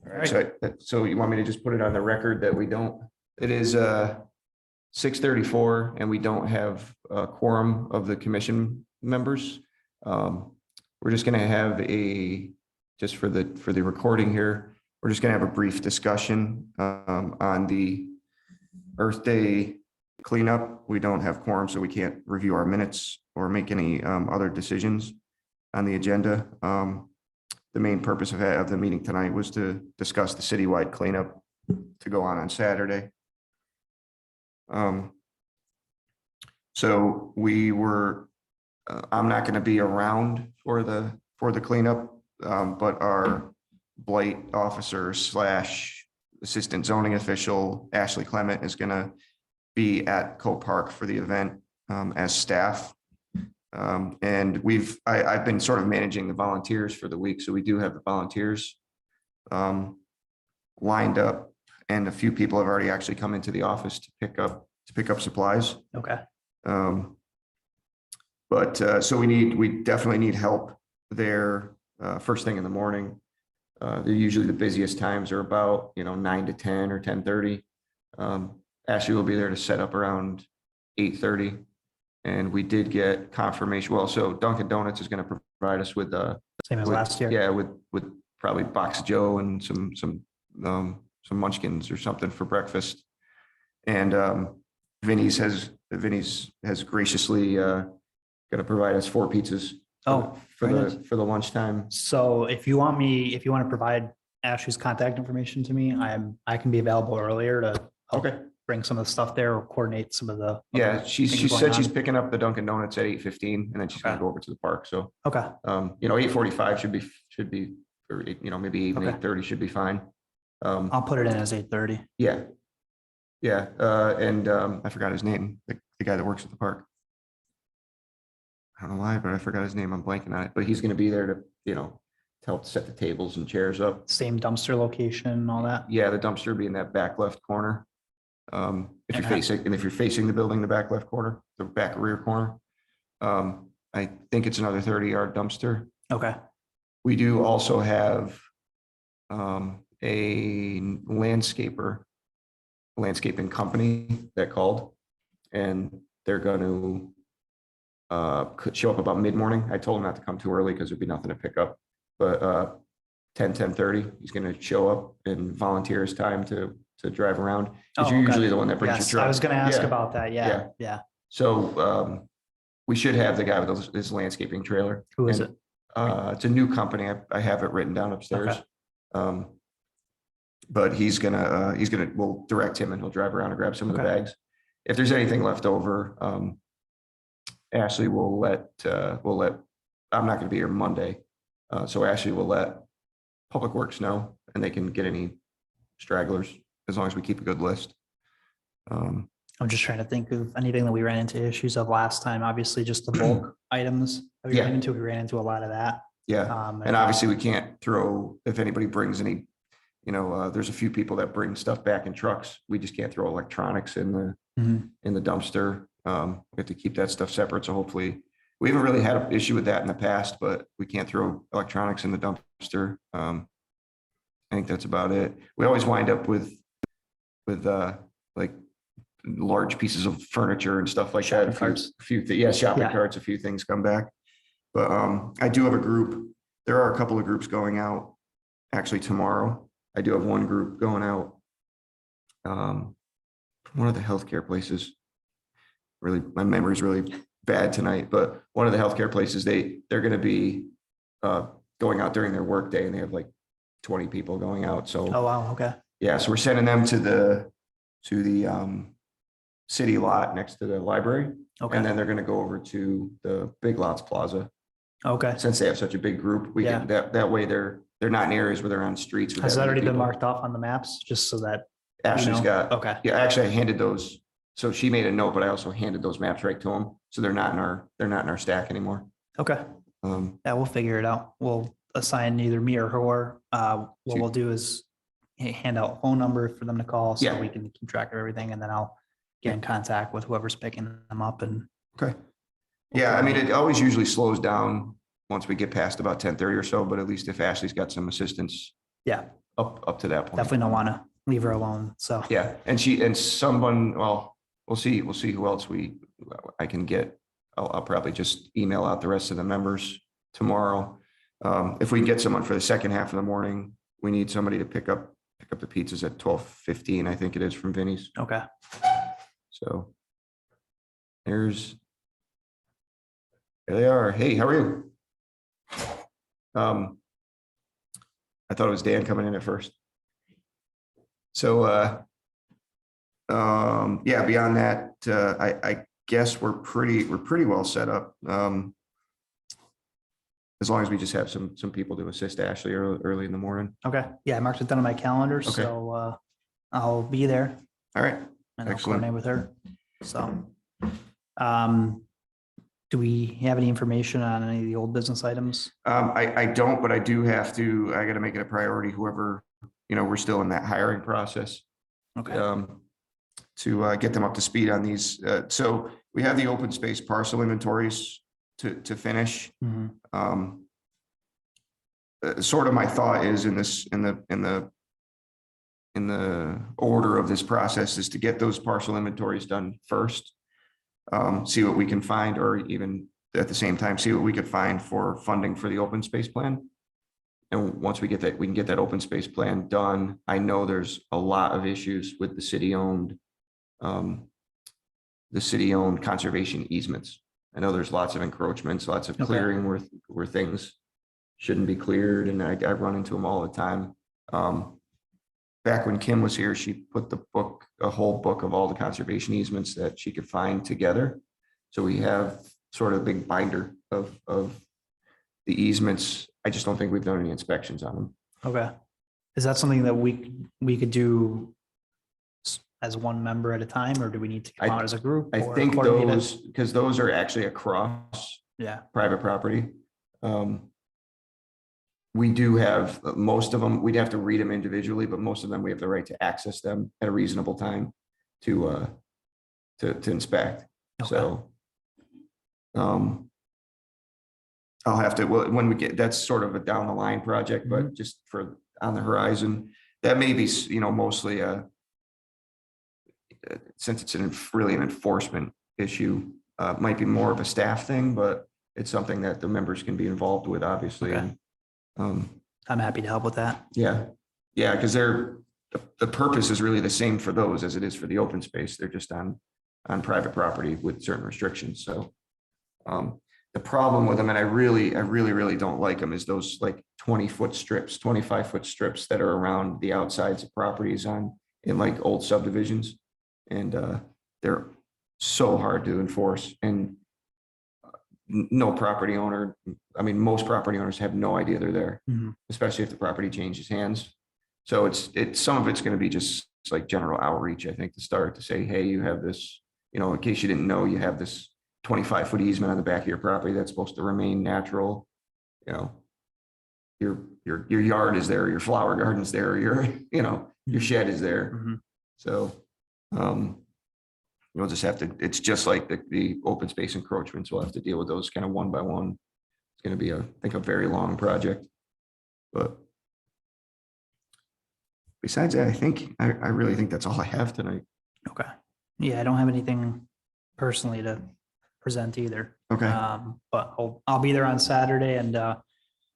All right, so you want me to just put it on the record that we don't, it is 6:34 and we don't have a quorum of the commission members. We're just gonna have just for the recording here, we're just gonna have a brief discussion on the Earth Day cleanup. We don't have quorum, so we can't review our minutes or make any other decisions on the agenda. The main purpose of the meeting tonight was to discuss the citywide cleanup to go on Saturday. So we were, I'm not going to be around for the cleanup, but our blight officer / assistant zoning official, Ashley Clement, is going to be at Coe Park for the event as staff. And I've been sort of managing the volunteers for the week. So we do have the volunteers lined up, and a few people have already actually come into the office to pick up supplies. Okay. So we definitely need help there first thing in the morning. They're usually the busiest times are about 9 to 10 or 10:30. Ashley will be there to set up around 8:30. And we did get confirmation. Well, so Dunkin' Donuts is going to provide us with Same as last year. Yeah, with probably Box Joe and some munchkins or something for breakfast. And Vinny's has graciously going to provide us 4 pizzas for the lunchtime. So if you want to provide Ashley's contact information to me, I can be available earlier to help bring some of the stuff there or coordinate some of the. Yeah, she said she's picking up the Dunkin' Donuts at 8:15, and then she's going to go over to the park. So 8:45 should be, or maybe 8:30 should be fine. I'll put it in as 8:30. Yeah. And I forgot his name, the guy that works at the park. I don't know why, but I forgot his name. I'm blanking on it, but he's going to be there to help set the tables and chairs up. Same dumpster location and all that. Yeah, the dumpster will be in that back left corner. If you're facing the building, the back left corner, the back rear corner. I think it's another 30-yard dumpster. Okay. We do also have a landscaping company that called, and they're going to show up about mid-morning. I told him not to come too early because there'd be nothing to pick up, but 10:30 he's going to show up and volunteer his time to drive around, because you're usually the one that brings your truck. I was going to ask about that. Yeah. So we should have the guy with his landscaping trailer. Who is it? It's a new company. I have it written down upstairs. Okay. But we'll direct him and he'll drive around and grab some of the bags. If there's anything left over, Ashley will let, I'm not going to be here Monday. So Ashley will let Public Works know, and they can get any stragglers as long as we keep a good list. I'm just trying to think of anything that we ran into issues of last time. Obviously just the bulk items that we ran into. We ran into a lot of that. Yeah. And obviously we can't throw, if anybody brings any, there's a few people that bring stuff back in trucks. We just can't throw electronics in the dumpster. We have to keep that stuff separate. So hopefully we haven't really had an issue with that in the past, but we can't throw electronics in the dumpster. I think that's about it. We always wind up with like large pieces of furniture and stuff like that. Shopping carts, a few things come back. But I do have a group. There are a couple of groups going out actually tomorrow. I do have one group going out from one of the healthcare places. Really, my memory is really bad tonight, but one of the healthcare places, they're going to be going out during their work day, and they have like 20 people going out. So, oh wow, okay. Yeah, so we're sending them to the city lot next to the library. Okay. And then they're going to go over to the Big Lots Plaza. Okay. Since they have such a big group, we can that way they're not in areas where they're on streets. Has that already been marked off on the maps, just so that Ashley's got? Okay. Yeah, actually I handed those. So she made a note, but I also handed those maps right to them. So they're not in our stack anymore. Okay. Yeah, we'll figure it out. We'll assign either me or her. What we'll do is hand out a phone number for them to call, so we can keep track of everything, and then I'll get in contact with whoever's picking them up. And yeah, I mean, it always usually slows down once we get past about 10:30 or so, but at least if Ashley's got some assistance, up to that point. Definitely don't want to leave her alone. So Yeah, and someone, well, we'll see who else I can get. I'll probably just email out the rest of the members tomorrow. If we get someone for the second half of the morning, we need somebody to pick up the pizzas at 12:15, I think it is, from Vinny's. okay. So there they are. Hey, how are you? I thought it was Dan coming in at first. So yeah, beyond that, I guess we're pretty well set up. As long as we just have some people to assist Ashley early in the morning. Okay. Yeah, I marked it down on my calendar, Okay. so I'll be there All right. and I'll Excellent. coordinate with her. So, do we have any information on any of the old business items? I don't, but I do have to. I got to make it a priority. Whoever, we're still in that hiring process. Okay. To get them up to speed on these. So we have the open space parcel inventories to finish. Mhm. Sort of my thought is in the order of this process is to get those parcel inventories done first. See what we can find, or even at the same time, see what we could find for funding for the open space plan. And once we get that, we can get that open space plan done. I know there's a lot of issues with the city-owned conservation easements. I know there's lots of encroachments, lots of Okay. clearing where things shouldn't be cleared, and I run into them all the time. Back when Kim was here, she put a whole book of all the conservation easements that she could find together. So we have sort of a big binder of the easements. I just don't think we've done any inspections on them. Okay. Is that something that we could do as one member at a time, or do we need to come out as a group? I or think coordinate it? those, because those are actually across Yeah. private property. We do have most of them. We'd have to read them individually, but most of them we have the right to access them at a reasonable time to inspect. Okay. So I'll have to, well, when we get, that's sort of a down the line project, but just for on the horizon, that may be, mostly since it's really an enforcement issue, might be more of a staff thing, but it's something that the members can be involved with, obviously. Okay. And, I'm happy to help with that. yeah, because the purpose is really the same for those as it is for the open space. They're just on private property with certain restrictions. So the problem with them, and I really don't like them, is those like 20-foot strips, 25-foot strips that are around the outsides of properties in like old subdivisions. And they're so hard to enforce, and no property owner, I mean, most property owners have no idea they're there, especially if the property changes hands. So it's some of it's going to be just like general outreach, I think, to start to say, hey, you have this, in case you didn't know, you have this 25-foot easement on the back of your property that's supposed to remain natural. Your yard is there, your flower garden's there, your shed is there. So we'll just have to, it's just like the open space encroachments. We'll have to deal with those kind of one by one. It's going to be, I think, a very long project. But besides that, I really think that's all I have tonight. Okay. Yeah, I don't have anything personally to present either. Okay. But I'll be there on Saturday, and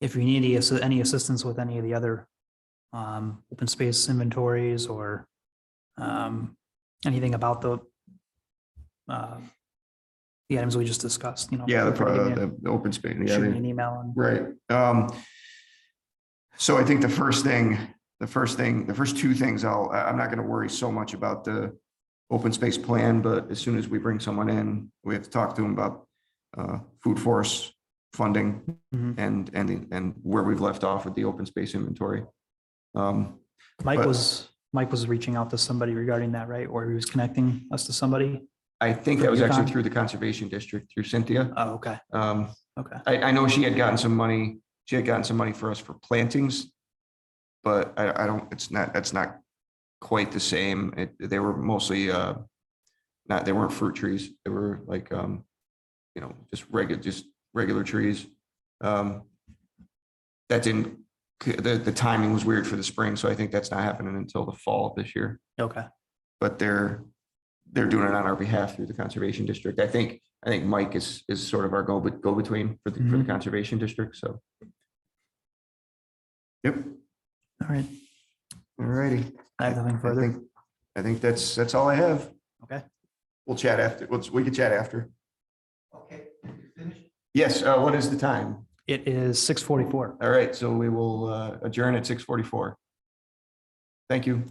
if you need any assistance with any of the other open space inventories or anything about the items we just discussed, Yeah, the open space. shoot me an email. Right. So I think the first two things, I'm not going to worry so much about the open space plan, but as soon as we bring someone in, we have to talk to them about food forest funding and where we've left off with the open space inventory. Mike was reaching out to somebody regarding that, right? Or he was connecting us to somebody. I think that was actually through the conservation district, through Cynthia. Oh, okay. Okay. I know she had gotten some money. She had gotten some money for us for plantings, but that's not quite the same. They were mostly they weren't fruit trees. They were like just regular trees. That didn't the timing was weird for the spring, so I think that's not happening until the fall of this year. Okay. But they're doing it on our behalf through the conservation district. I think Mike is sort of our go between for the conservation district. So. Yep. All right. All righty. I have nothing further. I think that's all I have. Okay. We'll chat after. We can chat after. Okay, finish. Yes. What is the time? It is 6:44. All right. So we will adjourn at 6:44. Thank you.